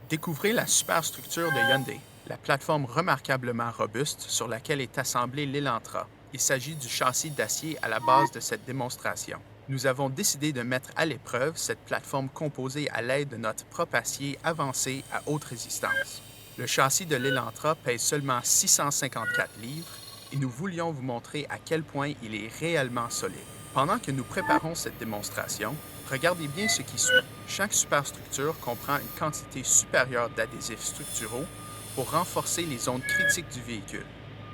Découvrez la superstructure de Hyundai, la plateforme remarquablement robuste sur laquelle est assemblé l'Elantra. Il s'agit du châssis d'acier à la base de cette démonstration. Nous avons décidé de mettre à l'épreuve cette plateforme composée à l'aide de notre propre acier avancé à haute résistance. Le châssis de l'Elantra pèse seulement 654 livres et nous voulions vous montrer à quel point il est réellement solide. Pendant que nous préparons cette démonstration, regardez bien ce qui suit. Chaque superstructure comprend une quantité supérieure d'adhésifs structuraux pour renforcer les zones critiques du véhicule.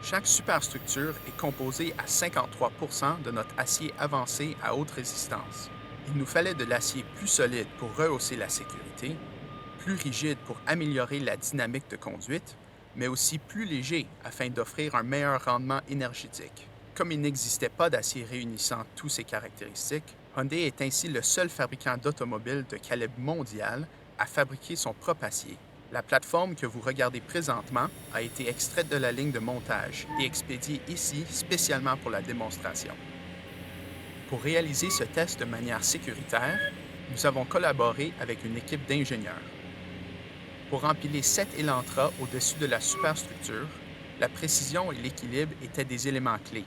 Chaque superstructure est composée à 53 de notre acier avancé à haute résistance. Il nous fallait de l'acier plus solide pour rehausser la sécurité, plus rigide pour améliorer la dynamique de conduite, mais aussi plus léger afin d'offrir un meilleur rendement énergétique. Comme il n'existait pas d'acier réunissant toutes ces caractéristiques, Hyundai est ainsi le seul fabricant d'automobiles de calibre mondial à fabriquer son propre acier. La plateforme que vous regardez présentement a été extraite de la ligne de montage et expédiée ici spécialement pour la démonstration. Pour réaliser ce test de manière sécuritaire, nous avons collaboré avec une équipe d'ingénieurs. Pour empiler 7 Elantra au-dessus de la superstructure, la précision et l'équilibre étaient des éléments clés.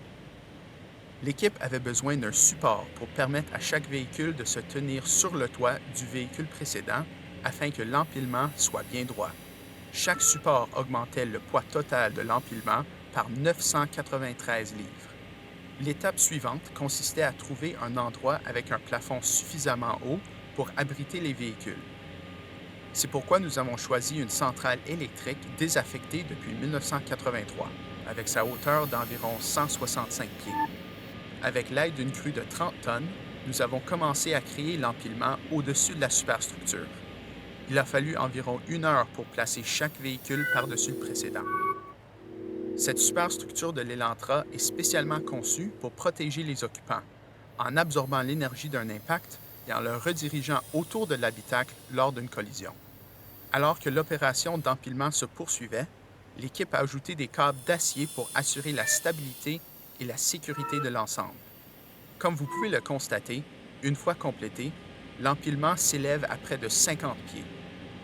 L'équipe avait besoin d'un support pour permettre à chaque véhicule de se tenir sur le toit du véhicule précédent afin que l'empilement soit bien droit. Chaque support augmentait le poids total de l'empilement par 993 livres. L'étape suivante consistait à trouver un endroit avec un plafond suffisamment haut pour abriter les véhicules. C'est pourquoi nous avons choisi une centrale électrique désaffectée depuis 1983, avec sa hauteur d'environ 165 pieds. Avec l'aide d'une crue de 30 tonnes, nous avons commencé à créer l'empilement au-dessus de la superstructure. Il a fallu environ 1 heure pour placer chaque véhicule par-dessus le précédent. Cette superstructure de l'Elantra est spécialement conçue pour protéger les occupants, en absorbant l'énergie d'un impact et en le redirigeant autour de l'habitacle lors d'une collision. Alors que l'opération d'empilement se poursuivait, l'équipe a ajouté des câbles d'acier pour assurer la stabilité et la sécurité de l'ensemble. Comme vous pouvez le constater, une fois complété, l'empilement s'élève à près de 50 pieds.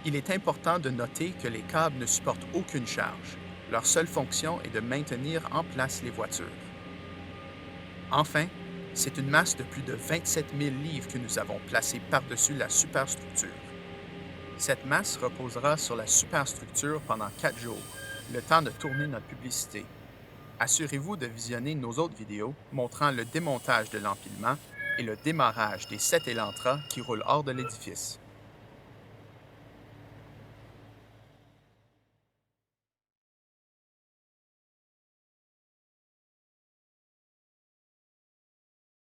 Il est important de noter que les câbles ne supportent aucune charge. Leur seule fonction est de maintenir en place les voitures. Enfin, c'est une masse de plus de 27 000 livres que nous avons placée par-dessus la superstructure. Cette masse reposera sur la superstructure pendant 4 jours, le temps de tourner notre publicité. Assurez-vous de visionner nos autres vidéos montrant le démontage de l'empilement et le démarrage des 7 Elantra qui roulent hors de l'édifice.